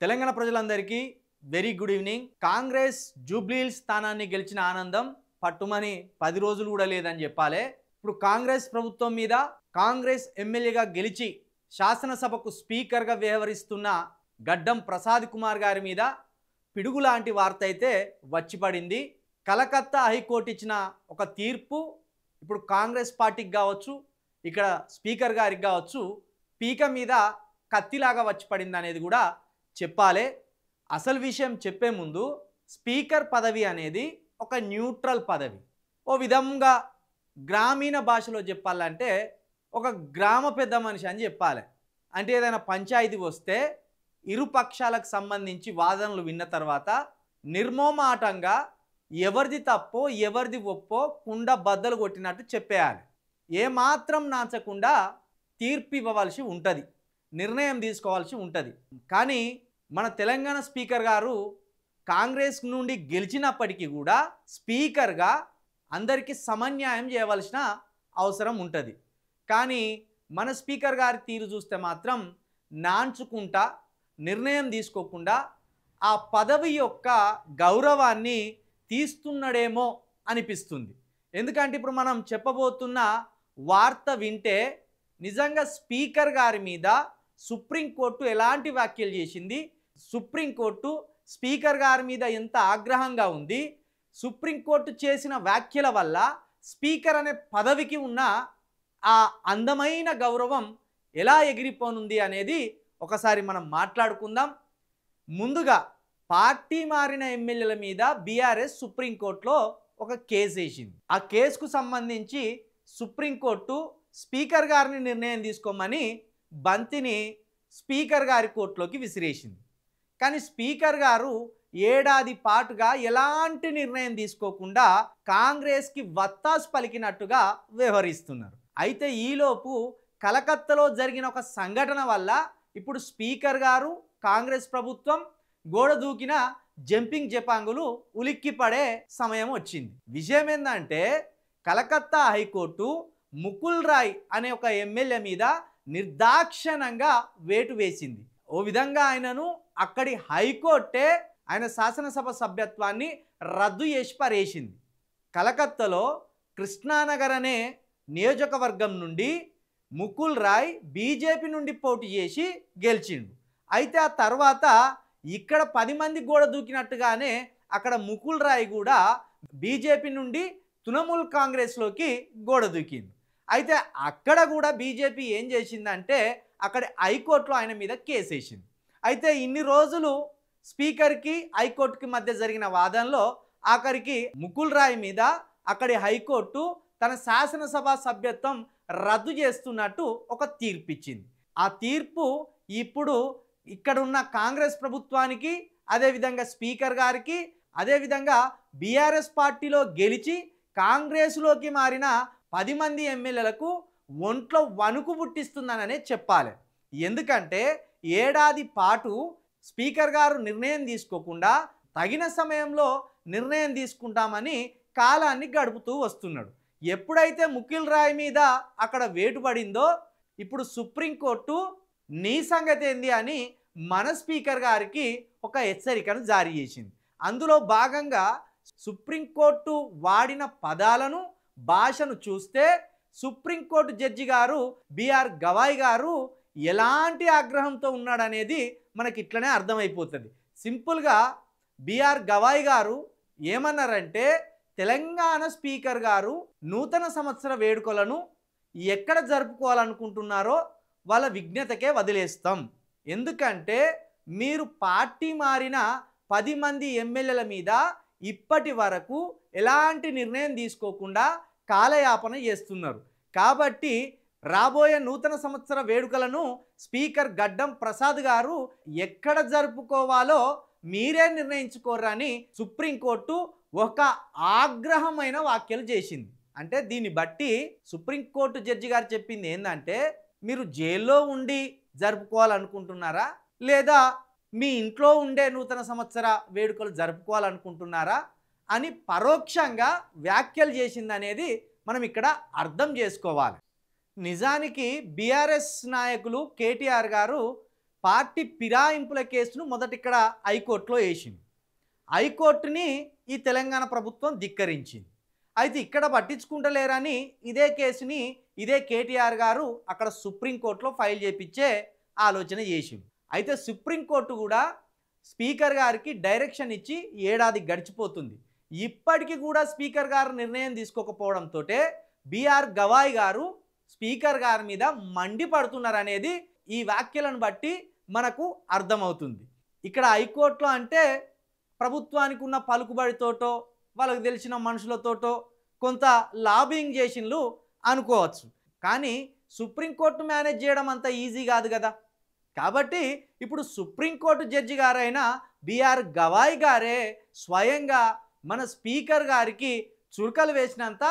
తెలంగాణ ప్రజలందరికీ very good evening. Congress Jubilee Hills స్థానాన్ని గెలిచిన ఆనందం పట్టుమని 10 రోజులు కూడా లేదని చెప్పాలి. ఇప్పుడు కాంగ్రెస్ ప్రభుత్వం మీద కాంగ్రెస్ ఎమ్మెల్యేగా గెలిచి శాసనసభకు స్పీకర్గా వ్యవహరిస్తున్న గడ్డం ప్రసాద్ కుమార్ గారి మీద పిడుగు లాంటి వార్త అయితే వచ్చిపడింది. కలకత్తా హైకోర్టు ఇచ్చిన ఒక తీర్పు ఇప్పుడు కాంగ్రెస్ పార్టీకి కావచ్చు, ఇక్కడ స్పీకర్ గారికి కావచ్చు పీక మీద కత్తిలాగా వచ్చిపడింది అనేది కూడా చెప్పాలి. అసలు విషయం చెప్పే ముందు స్పీకర్ పదవి అనేది ఒక న్యూట్రల్ పదవి. ఓ విధంగా గ్రామీణ భాషలో చెప్పాలంటే ఒక గ్రామ పెద్ద మనిషి అని చెప్పాలి. అంటే ఏదైనా పంచాయతీ వస్తే ఇరు పక్షాలకు సంబంధించి వాదనలు విన్న తర్వాత నిర్మోమాటంగా ఎవరిది తప్పో ఎవరిది ఒప్పో కుండ బద్దలు కొట్టినట్టు చెప్పేయాలి. ఏమాత్రం నాచకుండా తీర్పు ఇవ్వవలసి ఉంటుంది, నిర్ణయం తీసుకోవాల్సి ఉంటుంది. కానీ మన తెలంగాణ స్పీకర్ గారు కాంగ్రెస్ నుండి గెలిచినప్పటికీ కూడా స్పీకర్గా అందరికీ సమన్యాయం చేయవలసిన అవసరం ఉంటుంది. కానీ మన స్పీకర్ గారి తీరు చూస్తే మాత్రం నాంచుకుంటా నిర్ణయం తీసుకోకుండా ఆ పదవి యొక్క గౌరవాన్ని తీస్తున్నాడేమో అనిపిస్తుంది. ఎందుకంటే ఇప్పుడు మనం చెప్పబోతున్న వార్త వింటే నిజంగా స్పీకర్ గారి మీద సుప్రీంకోర్టు ఎలాంటి వ్యాఖ్యలు చేసింది, సుప్రీంకోర్టు స్పీకర్ గారి మీద ఎంత ఆగ్రహంగా ఉంది, సుప్రీంకోర్టు చేసిన వ్యాఖ్యల వల్ల స్పీకర్ అనే పదవికి ఉన్న ఆ అందమైన గౌరవం ఎలా ఎగిరిపోనుంది అనేది ఒకసారి మనం మాట్లాడుకుందాం. ముందుగా పార్టీ మారిన ఎమ్మెల్యేల మీద బీఆర్ఎస్ సుప్రీంకోర్టులో ఒక కేసు వేసింది. ఆ కేసుకు సంబంధించి సుప్రీంకోర్టు స్పీకర్ గారిని నిర్ణయం తీసుకోమని బంతిని స్పీకర్ గారి కోర్టులోకి విసిరేసింది. కానీ స్పీకర్ గారు ఏడాది పాటుగా ఎలాంటి నిర్ణయం తీసుకోకుండా కాంగ్రెస్కి వత్తాసు పలికినట్టుగా వ్యవహరిస్తున్నారు. అయితే ఈలోపు కలకత్తాలో జరిగిన ఒక సంఘటన వల్ల ఇప్పుడు స్పీకర్ గారు కాంగ్రెస్ ప్రభుత్వం గోడ దూకిన జంపింగ్ జపాంగులు ఉలిక్కిపడే సమయం వచ్చింది. విషయం ఏంటంటే కలకత్తా హైకోర్టు ముకుల్ రాయ్ అనే ఒక ఎమ్మెల్యే మీద నిర్దాక్షిణ్యంగా వేటు వేసింది. ఓ విధంగా ఆయనను అక్కడి హైకోర్టే ఆయన శాసనసభ సభ్యత్వాన్ని రద్దు చేసి పరేసింది. కలకత్తాలో కృష్ణానగర్ అనే నియోజకవర్గం నుండి ముకుల్ రాయ్ బీజేపీ నుండి పోటీ చేసి గెలిచిండు. అయితే ఆ తర్వాత ఇక్కడ 10 మంది గోడ దూకినట్టుగానే అక్కడ ముకుల్ రాయ్ కూడా బీజేపీ నుండి తృణమూల్ కాంగ్రెస్లోకి గోడ దూకింది. అయితే అక్కడ కూడా బీజేపీ ఏం చేసిందంటే అక్కడ హైకోర్టులో ఆయన మీద కేసు వేసింది. అయితే ఇన్ని రోజులు స్పీకర్కి హైకోర్టుకి మధ్య జరిగిన వాదనలో ఆఖరికి ముకుల్ రాయ్ మీద అక్కడి హైకోర్టు తన శాసనసభ సభ్యత్వం రద్దు చేస్తున్నట్టు ఒక తీర్పు ఇచ్చింది. ఆ తీర్పు ఇప్పుడు ఇక్కడ ఉన్న కాంగ్రెస్ ప్రభుత్వానికి, అదేవిధంగా స్పీకర్ గారికి, అదేవిధంగా బీఆర్ఎస్ పార్టీలో గెలిచి కాంగ్రెస్లోకి మారిన 10 మంది ఎమ్మెల్యేలకు ఒంట్లో వణుకు పుట్టిస్తుందననే చెప్పాలి. ఎందుకంటే ఏడాది పాటు స్పీకర్ గారు నిర్ణయం తీసుకోకుండా తగిన సమయంలో నిర్ణయం తీసుకుంటామని కాలాన్ని గడుపుతూ వస్తున్నాడు. ఎప్పుడైతే ముకుల్ రాయ్ మీద అక్కడ వేటు పడిందో ఇప్పుడు సుప్రీంకోర్టు నీ సంగతి ఏంది అని మన స్పీకర్ గారికి ఒక హెచ్చరికను జారీ చేసింది. అందులో భాగంగా సుప్రీంకోర్టు వాడిన పదాలను, భాషను చూస్తే సుప్రీంకోర్టు జడ్జి గారు బిఆర్ గవాయ్ గారు ఎలాంటి ఆగ్రహంతో ఉన్నాడనేది మనకి ఇట్లనే అర్థమైపోతుంది. సింపుల్గా బిఆర్ గవాయ్ గారు ఏమన్నారంటే తెలంగాణ స్పీకర్ గారు నూతన సంవత్సర వేడుకలను ఎక్కడ జరుపుకోవాలనుకుంటున్నారో వాళ్ళ విజ్ఞతకే వదిలేస్తాం. ఎందుకంటే మీరు పార్టీ మారిన 10 మంది ఎమ్మెల్యేల మీద ఇప్పటి వరకు ఎలాంటి నిర్ణయం తీసుకోకుండా కాలయాపన చేస్తున్నారు. కాబట్టి రాబోయే నూతన సంవత్సర వేడుకలను స్పీకర్ గడ్డం ప్రసాద్ గారు ఎక్కడ జరుపుకోవాలో మీరే నిర్ణయించుకోరని సుప్రీంకోర్టు ఒక ఆగ్రహమైన వ్యాఖ్యలు చేసింది. అంటే దీన్ని బట్టి సుప్రీంకోర్టు జడ్జి గారు చెప్పింది ఏంటంటే మీరు జైల్లో ఉండి జరుపుకోవాలనుకుంటున్నారా, లేదా మీ ఇంట్లో ఉండే నూతన సంవత్సర వేడుకలు జరుపుకోవాలనుకుంటున్నారా అని పరోక్షంగా వ్యాఖ్యలు చేసింది అనేది మనం ఇక్కడ అర్థం చేసుకోవాలి. నిజానికి బీఆర్ఎస్ నాయకులు కేటీఆర్ గారు పార్టీ ఫిరాయింపుల కేసును మొదట ఇక్కడ హైకోర్టులో వేసింది. హైకోర్టుని ఈ తెలంగాణ ప్రభుత్వం ధిక్కరించింది. అయితే ఇక్కడ పట్టించుకుంటలేరని ఇదే కేసుని ఇదే కేటీఆర్ గారు అక్కడ సుప్రీంకోర్టులో ఫైల్ చేపించే ఆలోచన చేసింది. అయితే సుప్రీంకోర్టు కూడా స్పీకర్ గారికి డైరెక్షన్ ఇచ్చి ఏడాది గడిచిపోతుంది. ఇప్పటికీ కూడా స్పీకర్ గారు నిర్ణయం తీసుకోకపోవడంతో బిఆర్ గవాయ్ గారు స్పీకర్ గారి మీద మండిపడుతున్నారనేది ఈ వ్యాఖ్యలను బట్టి మనకు అర్థమవుతుంది. ఇక్కడ హైకోర్టులో అంటే ప్రభుత్వానికి ఉన్న పలుకుబడితోటో వాళ్ళకు తెలిసిన మనుషులతోటో కొంత లాబింగ్ చేసినలు అనుకోవచ్చు. కానీ సుప్రీంకోర్టు మేనేజ్ చేయడం అంత ఈజీ కాదు కదా. కాబట్టి ఇప్పుడు సుప్రీంకోర్టు జడ్జి గారైన బిఆర్ గవాయ్ గారే స్వయంగా మన స్పీకర్ గారికి చురకలు వేసినంత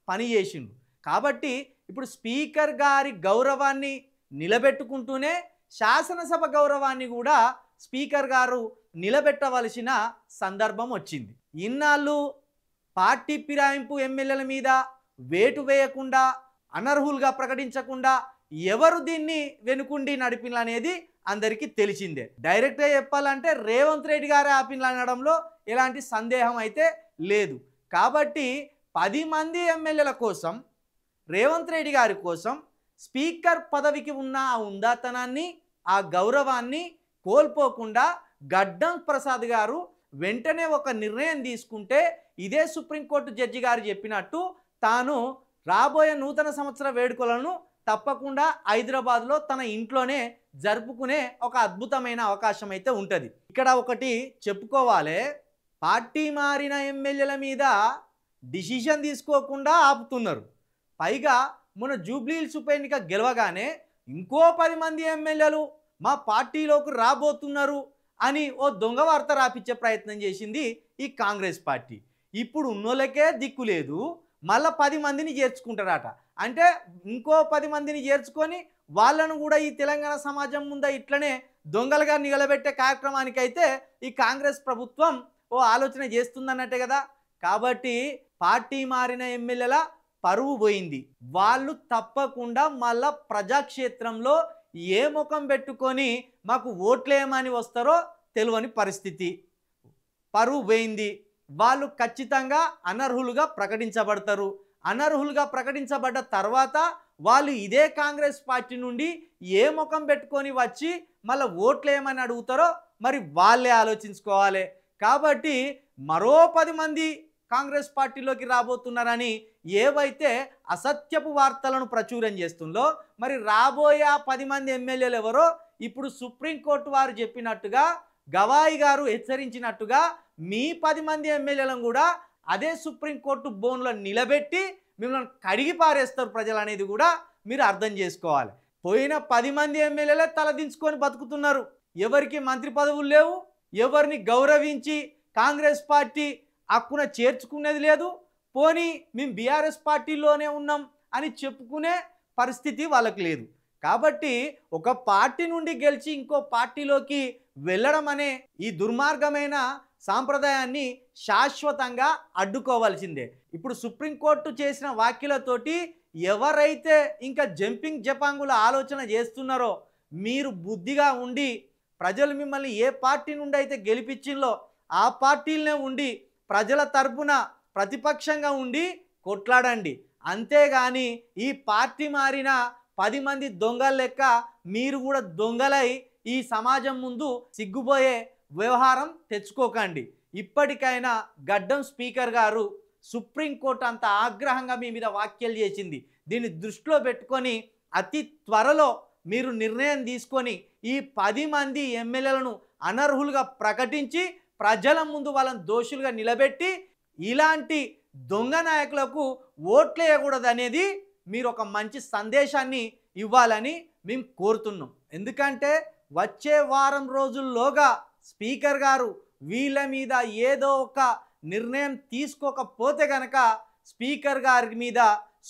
పని చేసిండు. కాబట్టి ఇప్పుడు స్పీకర్ గారి గౌరవాన్ని నిలబెట్టుకుంటూనే శాసనసభ గౌరవాన్ని కూడా స్పీకర్ గారు నిలబెట్టవలసిన సందర్భం వచ్చింది. ఇన్నాళ్ళు పార్టీ ఫిరాయింపు ఎమ్మెల్యేల మీద వేటు వేయకుండా అనర్హులుగా ప్రకటించకుండా ఎవరు దీన్ని వెనుకుండి నడిపిననేది అందరికీ తెలిసిందే. డైరెక్ట్గా చెప్పాలంటే రేవంత్ రెడ్డి గారే ఆపిననడంలో ఎలాంటి సందేహం అయితే లేదు. కాబట్టి 10 మంది ఎమ్మెల్యేల కోసం రేవంత్ రెడ్డి గారి కోసం స్పీకర్ పదవికి ఉన్న ఆ ఉందాతనాన్ని ఆ గౌరవాన్ని కోల్పోకుండా గడ్డం ప్రసాద్ గారు వెంటనే ఒక నిర్ణయం తీసుకుంటే ఇదే సుప్రీంకోర్టు జడ్జి గారు చెప్పినట్టు తాను రాబోయే నూతన సంవత్సర వేడుకలను తప్పకుండా హైదరాబాద్లో తన ఇంట్లోనే జరుపుకునే ఒక అద్భుతమైన అవకాశం అయితే ఉంటుంది. ఇక్కడ ఒకటి చెప్పుకోవాలి, పార్టీ మారిన ఎమ్మెల్యేల మీద డిసిషన్ తీసుకోకుండా ఆపుతున్నారు. పైగా మన జూబ్లీహిల్స్ ఉప ఎన్నిక గెలవగానే ఇంకో 10 మంది ఎమ్మెల్యేలు మా పార్టీలోకి రాబోతున్నారు అని ఓ దొంగ వార్త రాపించే ప్రయత్నం చేసింది ఈ కాంగ్రెస్ పార్టీ. ఇప్పుడు ఉన్నోళ్ళకే దిక్కు లేదు, మళ్ళీ 10 మందిని చేర్చుకుంటారట. అంటే ఇంకో 10 మందిని చేర్చుకొని వాళ్ళను కూడా ఈ తెలంగాణ సమాజం ముందు ఇట్లనే దొంగలుగా నిలబెట్టే కార్యక్రమానికైతే ఈ కాంగ్రెస్ ప్రభుత్వం ఓ ఆలోచన చేస్తుందన్నట్టే కదా. కాబట్టి పార్టీ మారిన ఎమ్మెల్యేల పరువు పోయింది. వాళ్ళు తప్పకుండా మళ్ళా ప్రజాక్షేత్రంలో ఏ ముఖం పెట్టుకొని మాకు ఓట్లేయమని వస్తారో తెలియని పరిస్థితి. పరువు పోయింది. వాళ్ళు ఖచ్చితంగా అనర్హులుగా ప్రకటించబడతారు. అనర్హులుగా ప్రకటించబడ్డ తర్వాత వాళ్ళు ఇదే కాంగ్రెస్ పార్టీ నుండి ఏ ముఖం పెట్టుకొని వచ్చి మళ్ళీ ఓట్లేయమని అడుగుతారో మరి వాళ్ళే ఆలోచించుకోవాలి. కాబట్టి మరో 10 మంది కాంగ్రెస్ పార్టీలోకి రాబోతున్నారని ఏవైతే అసత్యపు వార్తలను ప్రచురం చేస్తుందో మరి రాబోయే 10 మంది ఎమ్మెల్యేలు ఎవరో ఇప్పుడు సుప్రీంకోర్టు వారు చెప్పినట్టుగా గవాయి గారు హెచ్చరించినట్టుగా మీ 10 మంది ఎమ్మెల్యేలను కూడా అదే సుప్రీంకోర్టు బోన్లో నిలబెట్టి మిమ్మల్ని కడిగి పారేస్తారు ప్రజలు అనేది కూడా మీరు అర్థం చేసుకోవాలి. పోయిన 10 మంది ఎమ్మెల్యేలే తలదించుకొని బతుకుతున్నారు. ఎవరికి మంత్రి పదవులు లేవు, ఎవరిని గౌరవించి కాంగ్రెస్ పార్టీ హక్కున చేర్చుకునేది లేదు. పోనీ మేము బీఆర్ఎస్ పార్టీలోనే ఉన్నాం అని చెప్పుకునే పరిస్థితి వాళ్ళకు లేదు. కాబట్టి ఒక పార్టీ నుండి గెలిచి ఇంకో పార్టీలోకి వెళ్ళడం అనే ఈ దుర్మార్గమైన సాంప్రదాయాన్ని శాశ్వతంగా అడ్డుకోవాల్సిందే. ఇప్పుడు సుప్రీంకోర్టు చేసిన వ్యాఖ్యలతోటి ఎవరైతే ఇంకా జంపింగ్ జపాంగుల ఆలోచన చేస్తున్నారో మీరు బుద్ధిగా ఉండి ప్రజలు మిమ్మల్ని ఏ పార్టీ నుండి అయితే గెలిపించిందో ఆ పార్టీలనే ఉండి ప్రజల తరపున ప్రతిపక్షంగా ఉండి కొట్లాడండి. అంతేగాని ఈ పార్టీ మారిన 10 మంది దొంగల లెక్క మీరు కూడా దొంగలై ఈ సమాజం ముందు సిగ్గుపోయే వ్యవహారం తెచ్చుకోకండి. ఇప్పటికైనా గడ్డం స్పీకర్ గారు సుప్రీంకోర్టు అంత ఆగ్రహంగా మీ మీద వ్యాఖ్యలు చేసింది. దీన్ని దృష్టిలో పెట్టుకొని అతి త్వరలో మీరు నిర్ణయం తీసుకొని ఈ 10 మంది ఎమ్మెల్యేలను అనర్హులుగా ప్రకటించి ప్రజల ముందు వాళ్ళని దోషులుగా నిలబెట్టి ఇలాంటి దొంగ నాయకులకు ఓట్లేయకూడదు అనేది మీరు ఒక మంచి సందేశాన్ని ఇవ్వాలని మేము కోరుతున్నాం. ఎందుకంటే వచ్చే వారం రోజుల్లోగా స్పీకర్ గారు వీళ్ళ మీద ఏదో ఒక నిర్ణయం తీసుకోకపోతే కనుక స్పీకర్ గారి మీద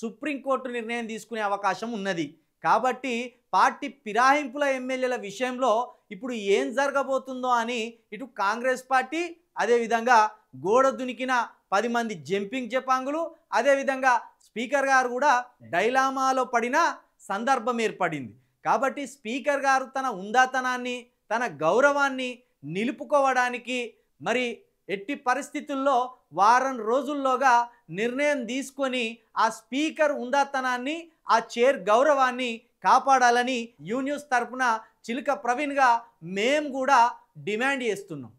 సుప్రీంకోర్టు నిర్ణయం తీసుకునే అవకాశం ఉన్నది. కాబట్టి పార్టీ ఫిరాయింపుల ఎమ్మెల్యేల విషయంలో ఇప్పుడు ఏం జరగబోతుందో అని ఇటు కాంగ్రెస్ పార్టీ అదేవిధంగా గోడ దునికిన 10 మంది జంపింగ్ జపాంగులు అదేవిధంగా స్పీకర్ గారు కూడా డైలామాలో పడిన సందర్భం ఏర్పడింది. కాబట్టి స్పీకర్ గారు తన ఉందాతనాన్ని, తన గౌరవాన్ని నిలుపుకోవడానికి మరి ఎట్టి పరిస్థితుల్లో వారం రోజుల్లోగా నిర్ణయం తీసుకొని ఆ స్పీకర్ ఉందాతనాన్ని, ఆ చైర్ గౌరవాన్ని కాపాడాలని న్యూస్ తరపున చిలుక ప్రవీణ్గా మేము కూడా డిమాండ్ చేస్తున్నాం.